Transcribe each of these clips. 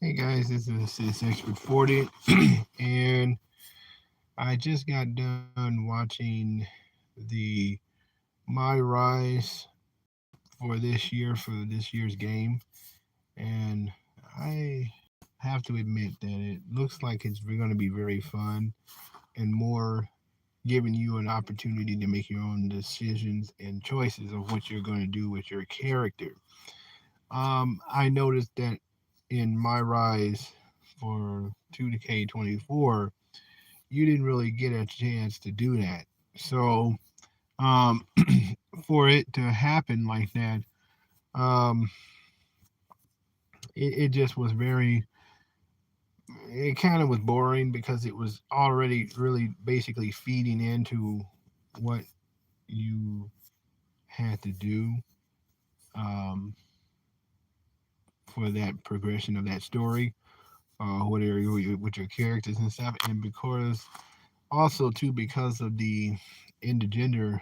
Hey guys, this is Sis Expert 40, and I just got done watching the My Rise for this year's game, and I have to admit that it looks like it's going to be very fun and more giving you an opportunity to make your own decisions and choices of what you're going to do with your character. I noticed that in My Rise for 2K24 you didn't really get a chance to do that. So, um, for it to happen like that, um, it just was it kind of was boring because it was already really basically feeding into what you had to do um, for that progression of that story, whatever with your characters and stuff, and because also too because of the intergender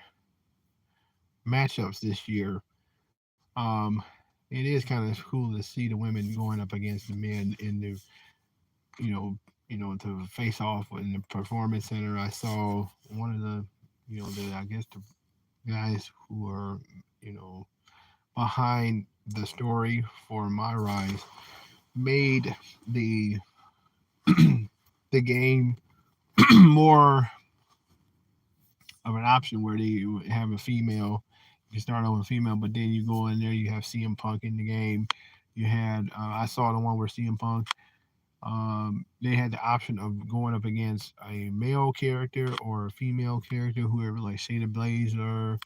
matchups this year. It is kind of cool to see the women going up against the men in the you know to face off in the performance center. I saw one of the the I guess the guys who are you know behind the story for My Rise made the the game more of an option where they have a female. You start off with a female, but then you go in there. You have CM Punk in the game. You had I saw the one where CM Punk they had the option of going up against a male character or a female character, whoever, like Shayna Baszler,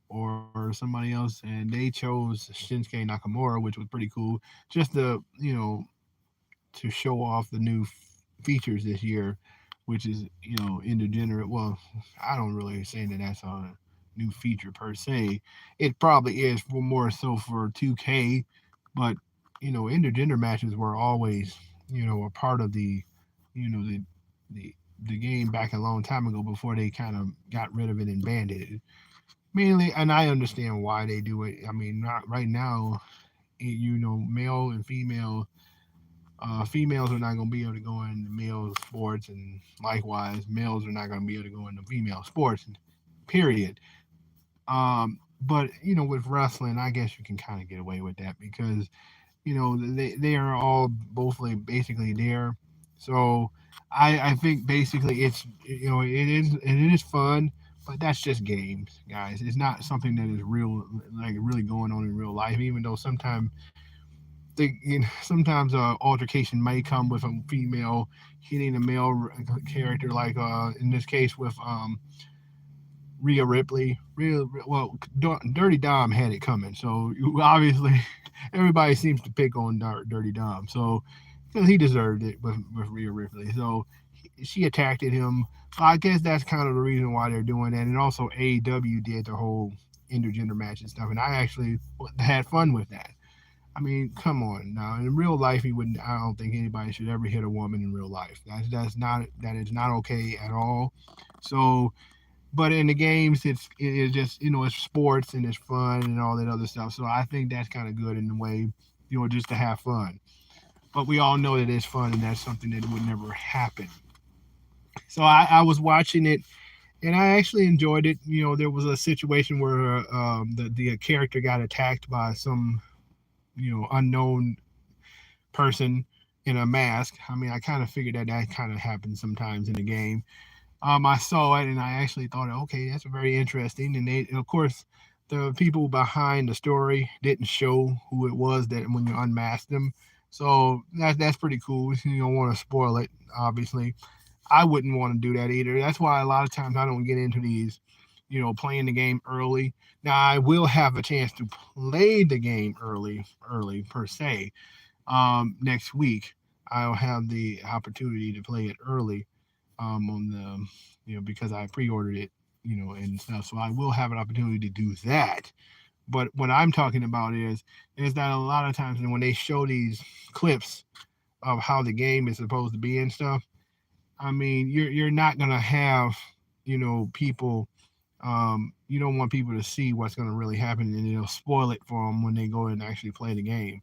or somebody else, and they chose Shinsuke Nakamura, which was pretty cool, just to to show off the new features this year, which is intergenerate. Well, I don't really say that that's a new feature per se. It probably is for more so for 2K, but intergender matches were always a part of the you know the the the game back a long time ago before they kind of got rid of it and banned it. Mainly, and I understand why they do it. I mean, not right now. Male and female females are not going to be able to go into male sports, and likewise, males are not going to be able to go into female sports. Period. But with wrestling, I guess you can kind of get away with that because they are all both like basically there. So I think basically it's it is fun, but that's just games, guys. It's not something that is real, like really going on in real life. Even though sometimes altercation may come with a female hitting a male character, like in this case with Rhea Ripley. Well, Dirty Dom had it coming, so obviously everybody seems to pick on Dirty Dom. So because he deserved it with Rhea Ripley, so she attacked him. So I guess that's kind of the reason why they're doing that. And also AEW did the whole intergender match and stuff, and I actually had fun with that. I mean, come on now. In real life, he wouldn't. I don't think anybody should ever hit a woman in real life. That is not okay at all. So, but in the games, it's just it's sports and it's fun and all that other stuff. So I think that's kind of good in a way, just to have fun. But we all know that it's fun and that's something that would never happen. So I was watching it and I actually enjoyed it. There was a situation where the character got attacked by some unknown person in a mask. I mean, I kind of figured that kind of happens sometimes in the game. I saw it and I actually thought, okay, that's very interesting. And of course, the people behind the story didn't show who it was that when you unmasked them. So that's pretty cool. You don't want to spoil it, obviously. I wouldn't want to do that either. That's why a lot of times I don't get into these, playing the game early. Now I will have a chance to play the game early per se. Next week I'll have the opportunity to play it early on the because I pre-ordered it and stuff, so I will have an opportunity to do that. But what I'm talking about is that a lot of times when they show these clips of how the game is supposed to be and stuff, I mean you're not gonna have people. You don't want people to see what's going to really happen, and it'll spoil it for them when they go and actually play the game.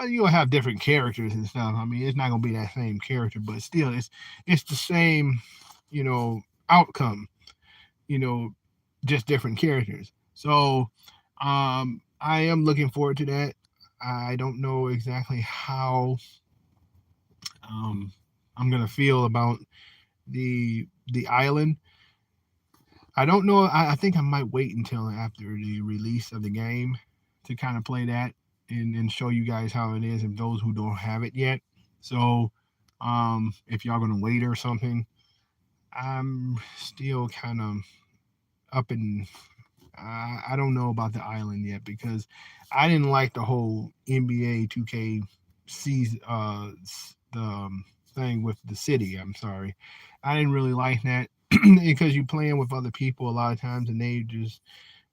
but you'll have different characters and stuff. I mean, it's not gonna be that same character, but still, it's the same, you know, outcome. You know, just different characters. So, I am looking forward to that. I don't know exactly how um, I'm gonna feel about the island. I don't know. I think I might wait until after the release of the game to kind of play that and show you guys how it is, and those who don't have it yet. So, if y'all gonna wait or something, I'm still kind of up in. I don't know about the island yet because I didn't like the whole NBA 2K season, the thing with the city. I'm sorry, I didn't really like that because you playing with other people a lot of times and they just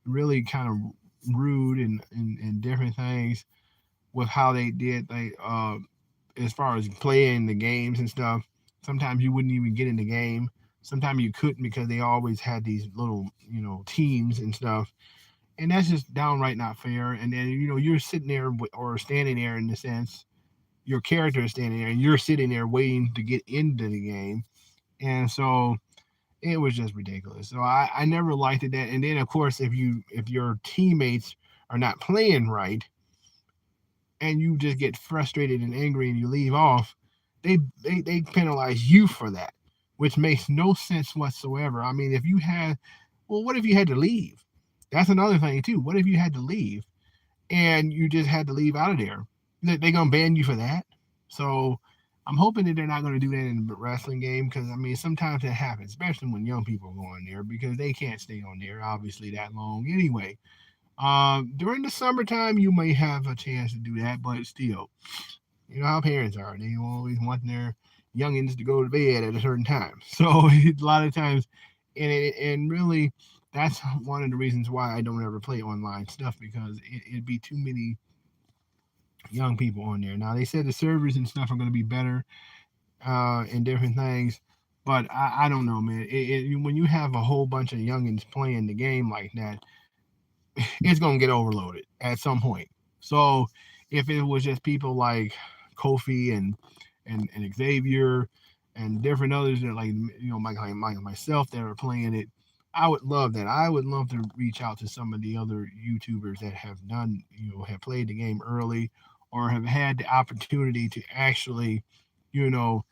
really kind of rude and different things with how they did they as far as playing the games and stuff. Sometimes you wouldn't even get in the game. Sometimes you couldn't because they always had these little, teams and stuff. And that's just downright not fair. And then, you're sitting there or standing there in the sense, your character is standing there and you're sitting there waiting to get into the game. And so it was just ridiculous. So I never liked it that. And then of course if your teammates are not playing right, and you just get frustrated and angry and you leave off, they penalize you for that, which makes no sense whatsoever. I mean, if you had, well, what if you had to leave? That's another thing too. What if you had to leave and you just had to leave out of there? They gonna ban you for that? So I'm hoping that they're not gonna do that in the wrestling game because I mean sometimes that happens, especially when young people go on there because they can't stay on there obviously that long anyway. During the summertime, you may have a chance to do that, but still, you know how parents are. They always want their youngins to go to bed at a certain time. So a lot of times, and really, that's one of the reasons why I don't ever play online stuff because it'd be too many young people on there. Now they said the servers and stuff are going to be better and different things, but I don't know, man. When you have a whole bunch of youngins playing the game like that, it's gonna get overloaded at some point. So if it was just people like Kofi and Xavier and different others that like like myself that are playing it, I would love that. I would love to reach out to some of the other YouTubers that have done have played the game early or have had the opportunity to actually you know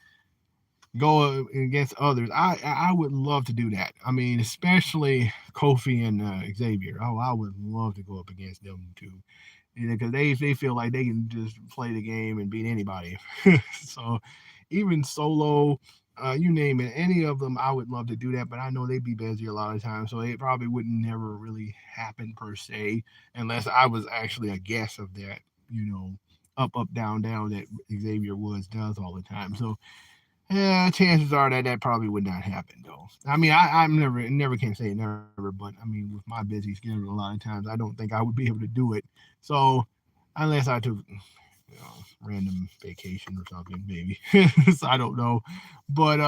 go against others. I would love to do that. I mean, especially Kofi and Xavier. Oh, I would love to go up against them too, because they feel like they can just play the game and beat anybody. So even solo, you name it, any of them, I would love to do that. But I know they'd be busy a lot of times, so it probably would never really happen per se, unless I was actually a guest of that. Up, down, down that Xavier Woods does all the time. So yeah, chances are that that probably would not happen though. I mean, I'm never can say never, but I mean, with my busy schedule, a lot of times I don't think I would be able to do it. So unless I took random vacation or something, maybe. So I don't know, but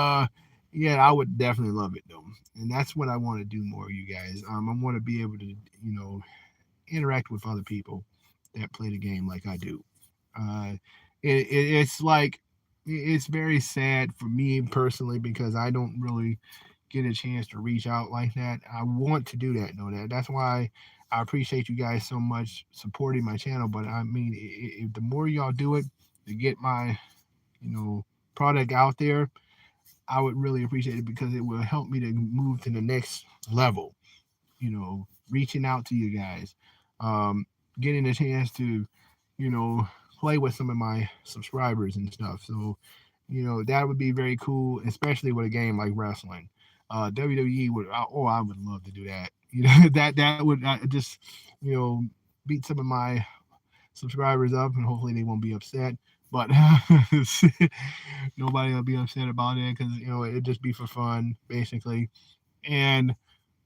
yeah, I would definitely love it though, and that's what I want to do more, you guys. I want to be able to interact with other people that play the game like I do. Uh, it's like it's very sad for me personally because I don't really get a chance to reach out like that. I want to do that, know that. That's why I appreciate you guys so much supporting my channel. But I mean, if the more y'all do it to get my you know product out there, I would really appreciate it because it will help me to move to the next level. Reaching out to you guys, um, getting a chance to, you know, play with some of my subscribers and stuff. So, that would be very cool, especially with a game like wrestling. WWE would, oh, I would love to do that. That would just, you know, beat some of my subscribers up, and hopefully they won't be upset. But nobody will be upset about it because it'd just be for fun, basically. And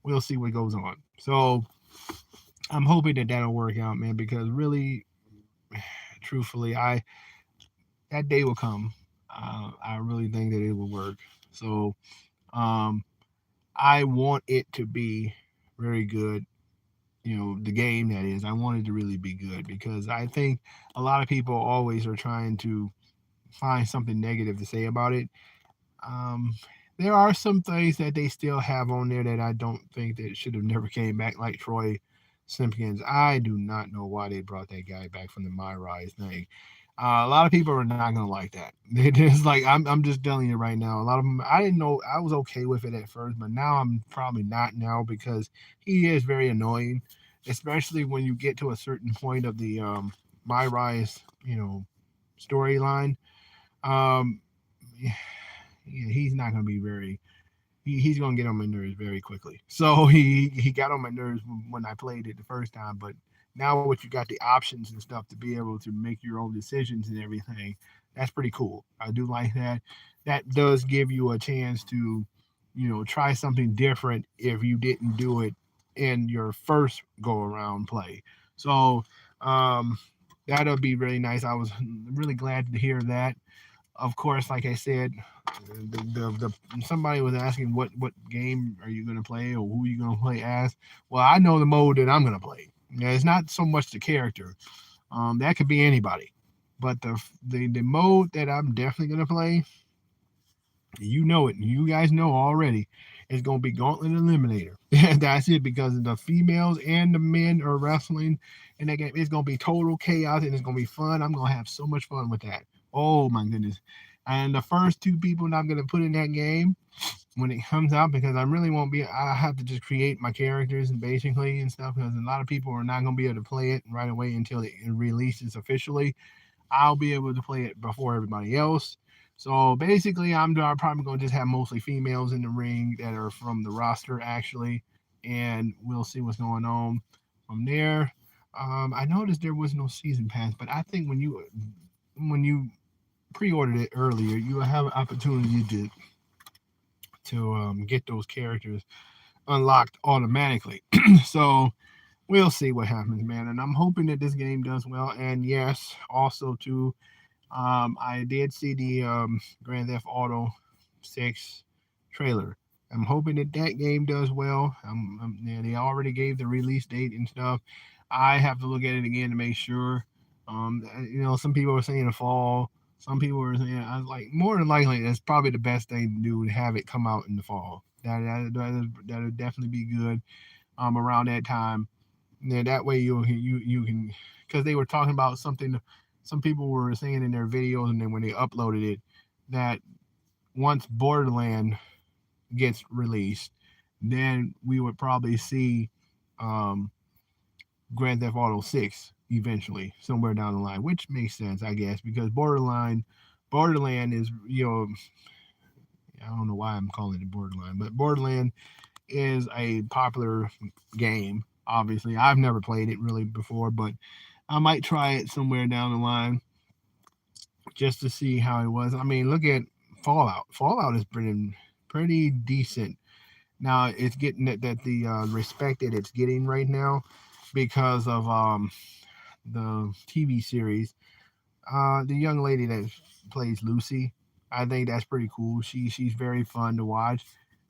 we'll see what goes on. So I'm hoping that that'll work out, man. Because really, truthfully, that day will come. I really think that it will work. So um, I want it to be very good. the game that is. I want it to really be good because I think a lot of people always are trying to find something negative to say about it. Um, there are some things that they still have on there that I don't think that should have never came back, like Troy Simpkins. I do not know why they brought that guy back from the My Rise thing. A lot of people are not gonna like that. They just like I'm just telling you right now. A lot of them I didn't know I was okay with it at first, but now I'm probably not now because he is very annoying, especially when you get to a certain point of the My Rise storyline. Um, yeah, he's not going to be very. He's going to get on my nerves very quickly. So he got on my nerves when I played it the first time, but now what you got the options and stuff to be able to make your own decisions and everything, that's pretty cool. I do like that. That does give you a chance to, try something different if you didn't do it in your first go around play. So um, that'll be really nice. I was really glad to hear that. Of course, like I said, somebody was asking what game are you gonna play or who are you gonna play as. Well, I know the mode that I'm gonna play. It's not so much the character. That could be anybody, but the mode that I'm definitely gonna play, you know it. You guys know already. It's gonna be Gauntlet Eliminator. That's it because the females and the men are wrestling in that game. It's gonna be total chaos and it's gonna be fun. I'm gonna have so much fun with that. Oh my goodness. And the first two people that I'm gonna put in that game when it comes out because I really won't be. I have to just create my characters and basically and stuff because a lot of people are not gonna be able to play it right away until it releases officially. I'll be able to play it before everybody else. So basically, I'm probably going to just have mostly females in the ring that are from the roster actually, and we'll see what's going on from there. I noticed there was no season pass, but I think when you pre-ordered it earlier, you have an opportunity to get those characters unlocked automatically. So we'll see what happens, man. And I'm hoping that this game does well. And yes, also too, I did see the Grand Theft Auto 6 trailer. I'm hoping that that game does well. Yeah, they already gave the release date and stuff. I have to look at it again to make sure. Some people are saying the fall. Some people are saying I was like more than likely that's probably the best thing to do to have it come out in the fall. That would definitely be good. Around that time, yeah, that way you can because they were talking about something some people were saying in their videos and then when they uploaded it that once Borderland gets released, then we would probably see um, Grand Theft Auto 6 eventually somewhere down the line, which makes sense, I guess, because Borderland is I don't know why I'm calling it Borderland, but Borderland is a popular game. Obviously, I've never played it really before, but I might try it somewhere down the line just to see how it was. I mean, look at Fallout. Fallout is pretty decent. Now it's getting that the respect that it's getting right now because of the TV series. The young lady that plays Lucy, I think that's pretty cool. She's very fun to watch,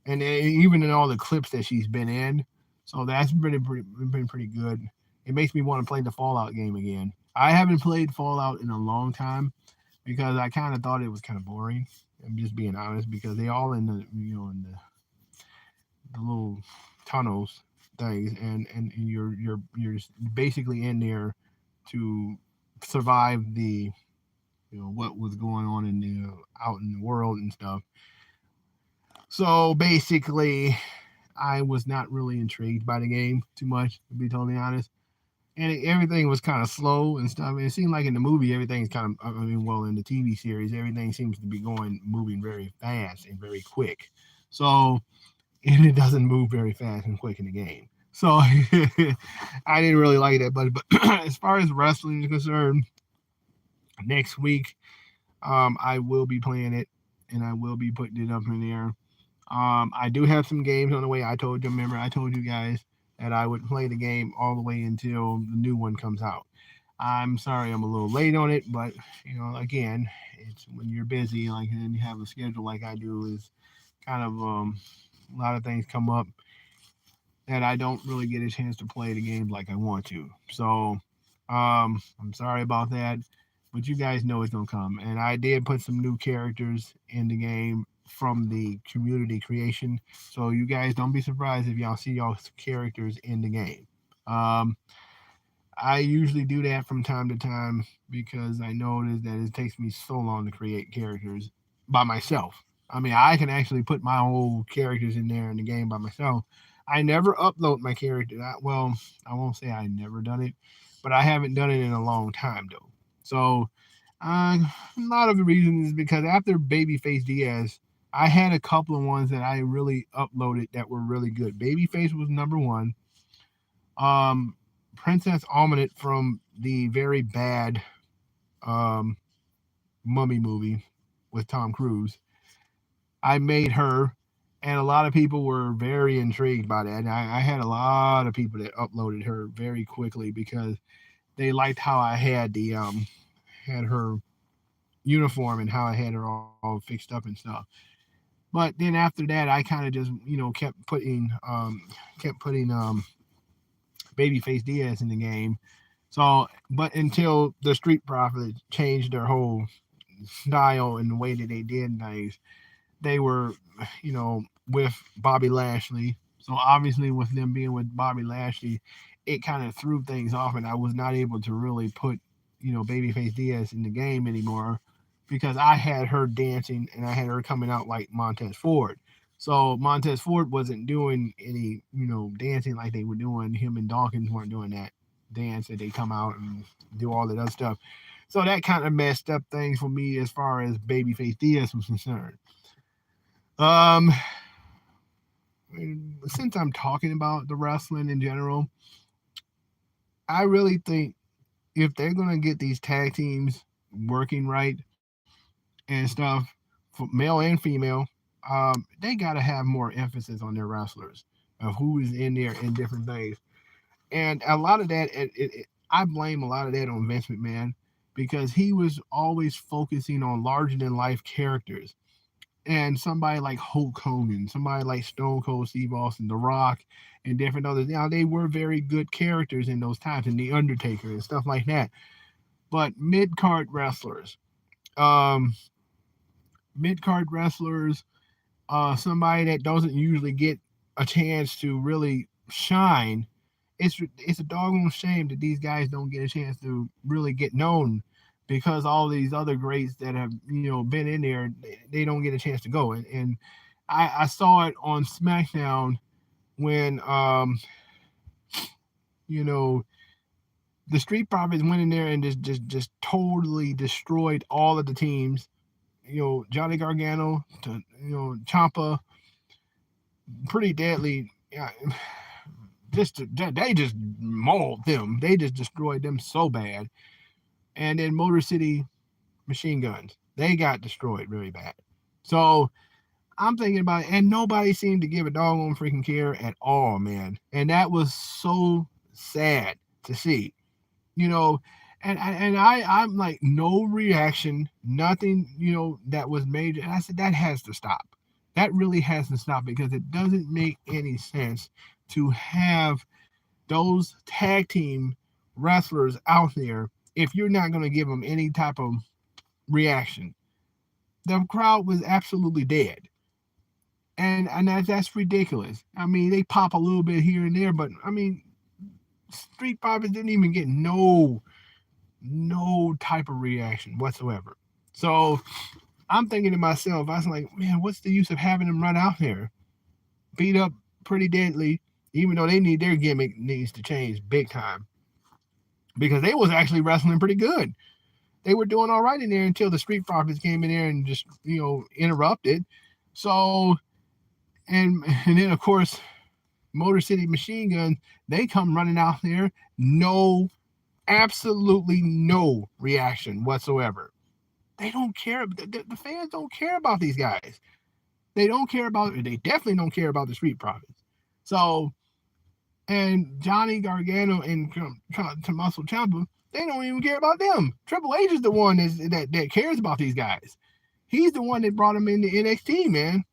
and even in all the clips that she's been in, so that's been pretty good. It makes me want to play the Fallout game again. I haven't played Fallout in a long time because I kind of thought it was kind of boring. I'm just being honest because they all in the little tunnels things, and you're basically in there to survive the what was going on in the out in the world and stuff. So basically, I was not really intrigued by the game too much, to be totally honest. And everything was kind of slow and stuff. And it seemed like in the movie, everything's kind of, I mean, well, in the TV series, everything seems to be moving very fast and very quick. So, and it doesn't move very fast and quick in the game. So, I didn't really like that. But as far as wrestling is concerned, next week, I will be playing it and I will be putting it up in there. I do have some games on the way. Remember, I told you guys that I would play the game all the way until the new one comes out. I'm sorry I'm a little late on it, but again, it's when you're busy, like and you have a schedule like I do, is kind of a lot of things come up that I don't really get a chance to play the games like I want to. So I'm sorry about that, but you guys know it's gonna come. And I did put some new characters in the game from the community creation, so you guys don't be surprised if y'all see y'all characters in the game. Um, I usually do that from time to time because I notice that it takes me so long to create characters by myself. I mean, I can actually put my whole characters in there in the game by myself. I never upload my character. Well, I won't say I never done it, but I haven't done it in a long time though. So a lot of the reason is because after Babyface Diaz, I had a couple of ones that I really uploaded that were really good. Babyface was number one. Um, Princess Almond from the very bad um, Mummy movie with Tom Cruise. I made her, and a lot of people were very intrigued by that. And I had a lot of people that uploaded her very quickly because they liked how I had her uniform and how I had her all fixed up and stuff. But then after that, I kind of just kept putting Babyface Diaz in the game. So, but until the Street Profits changed their whole style and the way that they did things, they were, with Bobby Lashley. So obviously, with them being with Bobby Lashley, it kind of threw things off, and I was not able to really put, Babyface Diaz in the game anymore because I had her dancing and I had her coming out like Montez Ford. So Montez Ford wasn't doing any, dancing like they were doing. Him and Dawkins weren't doing that dance that they come out and do all that other stuff. So that kind of messed up things for me as far as Babyface Diaz was concerned. Um, since I'm talking about the wrestling in general, I really think if they're gonna get these tag teams working right and stuff, for male and female, they gotta have more emphasis on their wrestlers of who is in there in different things. And a lot of that, I blame a lot of that on Vince McMahon because he was always focusing on larger than life characters. And somebody like Hulk Hogan, somebody like Stone Cold Steve Austin, The Rock, and different others. Now they were very good characters in those times, and The Undertaker and stuff like that. But um, mid card wrestlers, somebody that doesn't usually get a chance to really shine. It's a doggone shame that these guys don't get a chance to really get known because all these other greats that have been in there, they don't get a chance to go. And I saw it on SmackDown when you know the Street Profits went in there and just totally destroyed all of the teams. Johnny Gargano to Ciampa, pretty deadly. Yeah, they just mauled them. They just destroyed them so bad. And then Motor City Machine Guns, they got destroyed really bad. So I'm thinking about it, and nobody seemed to give a doggone freaking care at all, man. And that was so sad to see, you know. I'm like no reaction, nothing, that was major. And I said that has to stop. That really has to stop because it doesn't make any sense to have those tag team wrestlers out there if you're not going to give them any type of reaction. The crowd was absolutely dead. And that's ridiculous. I mean, they pop a little bit here and there, but I mean, Street Profits didn't even get no type of reaction whatsoever. So I'm thinking to myself, I was like, man, what's the use of having them run out there, beat up pretty deadly, even though their gimmick needs to change big time because they was actually wrestling pretty good. They were doing all right in there until the Street Profits came in there and just interrupted. So and then of course Motor City Machine Gun, they come running out there, absolutely no reaction whatsoever. They don't care. The fans don't care about these guys. They don't care about. They definitely don't care about the Street Profits. So, and Johnny Gargano and Tommaso Ciampa, they don't even care about them. Triple H is the one that cares about these guys. He's the one that brought them into NXT, man.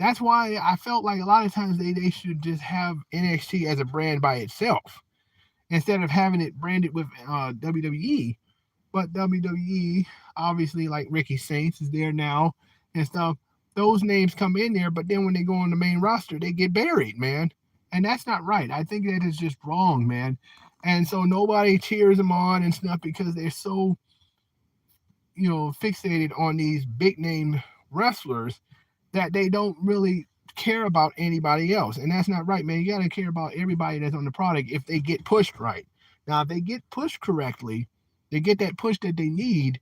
That's why I felt like a lot of times they should just have NXT as a brand by itself instead of having it branded with WWE. But WWE, obviously, like Ricky Saints is there now and stuff. Those names come in there, but then when they go on the main roster, they get buried, man. And that's not right. I think that is just wrong, man. And so nobody cheers them on and stuff because they're so, fixated on these big name wrestlers that they don't really care about anybody else. And that's not right, man. You got to care about everybody that's on the product if they get pushed right. Now, if they get pushed correctly, they get that push that they need,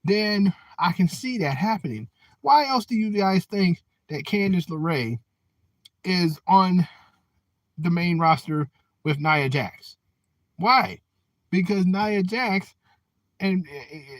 then I can see that happening. Why else do you guys think that Candice LeRae is on the main roster with Nia Jax? Why? Because Nia Jax and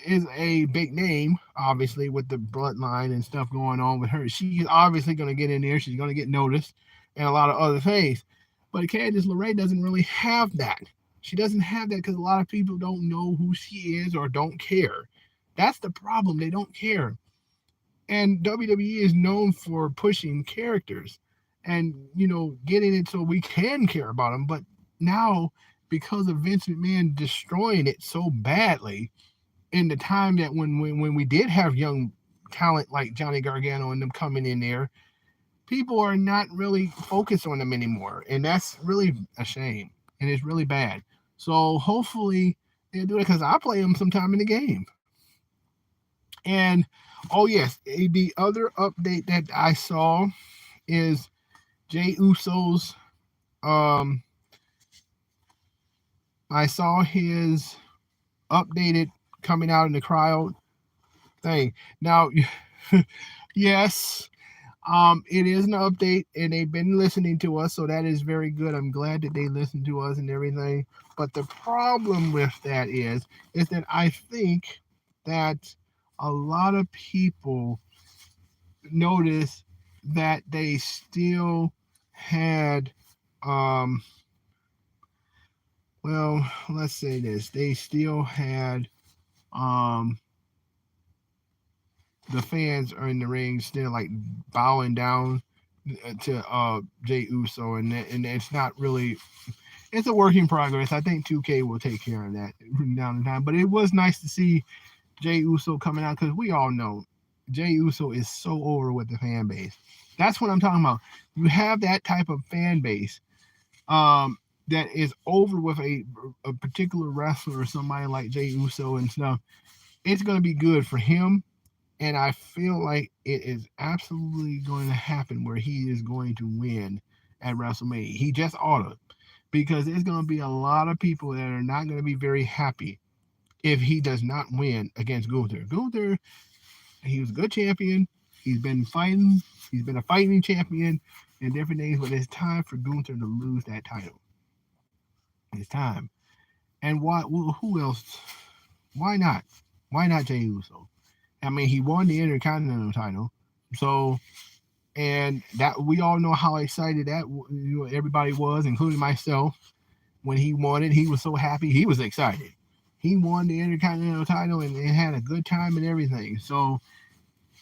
is a big name, obviously, with the bloodline and stuff going on with her. She's obviously going to get in there. She's going to get noticed and a lot of other things. But Candice LeRae doesn't really have that. She doesn't have that because a lot of people don't know who she is or don't care. That's the problem. They don't care. And WWE is known for pushing characters and, getting it so we can care about them. But now, because of Vince McMahon destroying it so badly in the time that when we did have young talent like Johnny Gargano and them coming in there, people are not really focused on them anymore. And that's really a shame. And it's really bad. So hopefully they'll do it because I play them sometime in the game. And oh yes, the other update that I saw is Jey Uso's. I saw his updated coming out in the crowd thing. Now, yes, it is an update, and they've been listening to us, so that is very good. I'm glad that they listened to us and everything. But the problem with that is that I think that a lot of people noticed that they still had, well, let's say this, they still had, the fans are in the ring still like bowing down to Jey Uso, and it's not really. It's a work in progress. I think 2K will take care of that down the time. But it was nice to see Jey Uso coming out because we all know Jey Uso is so over with the fan base. That's what I'm talking about. You have that type of fan base that is over with a particular wrestler or somebody like Jey Uso and stuff. It's going to be good for him. And I feel like it is absolutely going to happen where he is going to win at WrestleMania. He just ought to. Because there's going to be a lot of people that are not going to be very happy if he does not win against Gunther. Gunther, he was a good champion. He's been fighting. He's been a fighting champion and different things. But it's time for Gunther to lose that title. It's time. And why? Who else? Why not? Why not Jey Uso? I mean, he won the Intercontinental title, so and that we all know how excited that everybody was, including myself, when he won it. He was so happy. He was excited. He won the Intercontinental title and had a good time and everything. So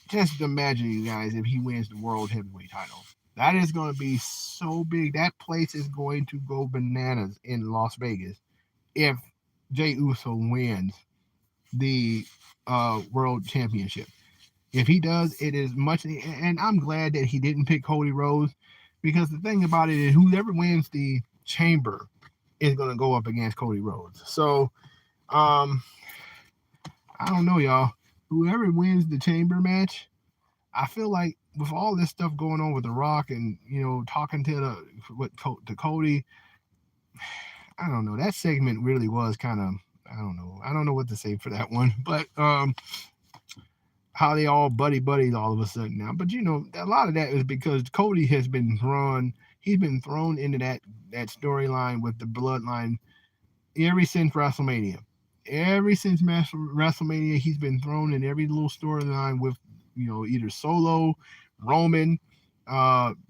just imagine, you guys, if he wins the World Heavyweight title. That is going to be so big. That place is going to go bananas in Las Vegas if Jey Uso wins the World Championship. If he does, it is much, and I'm glad that he didn't pick Cody Rhodes because the thing about it is whoever wins the Chamber is going to go up against Cody Rhodes. So, I don't know, y'all. Whoever wins the Chamber match, I feel like with all this stuff going on with The Rock and talking to Cody, I don't know. That segment really was kind of, I don't know what to say for that one, but how they all buddies all of a sudden now. But a lot of that is because Cody has been thrown. He's been thrown into that storyline with the bloodline ever since WrestleMania. Ever since WrestleMania, he's been thrown in every little storyline with either Solo, Roman,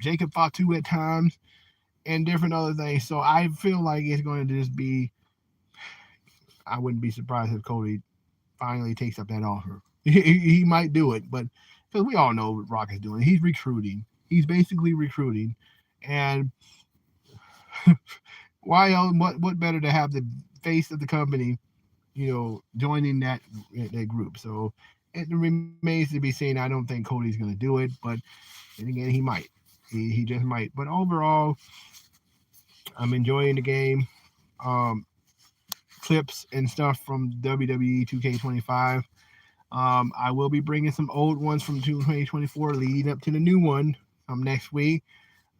Jacob Fatu at times, and different other things. So I feel like it's going to just be. I wouldn't be surprised if Cody finally takes up that offer. He might do it, but because we all know what Rock is doing, he's recruiting. He's basically recruiting, and why else? What better to have the face of the company, joining that group? So it remains to be seen. I don't think Cody's going to do it, but then again, he might. He just might. But overall, I'm enjoying the game. Um, Clips and stuff from WWE 2K25. I will be bringing some old ones from 2024 leading up to the new one next week.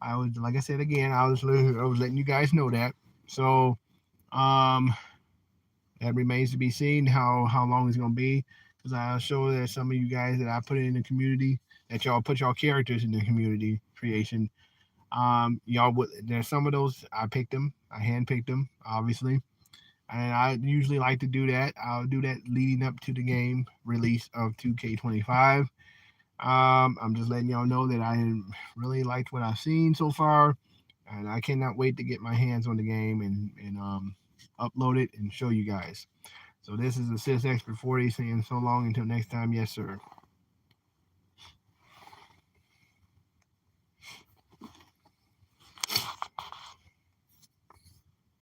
I was, like I said again, I was letting you guys know that. So um, that remains to be seen how long it's gonna be, because I'll show that some of you guys that I put in the community, that y'all put y'all characters in the community creation. Y'all would, there's some of those I picked them, I handpicked them, obviously, and I usually like to do that. I'll do that leading up to the game release of 2K25. I'm just letting y'all know that I really liked what I've seen so far, and I cannot wait to get my hands on the game and upload it and show you guys. So this is Assist Expert 40 saying so long until next time. Yes, sir.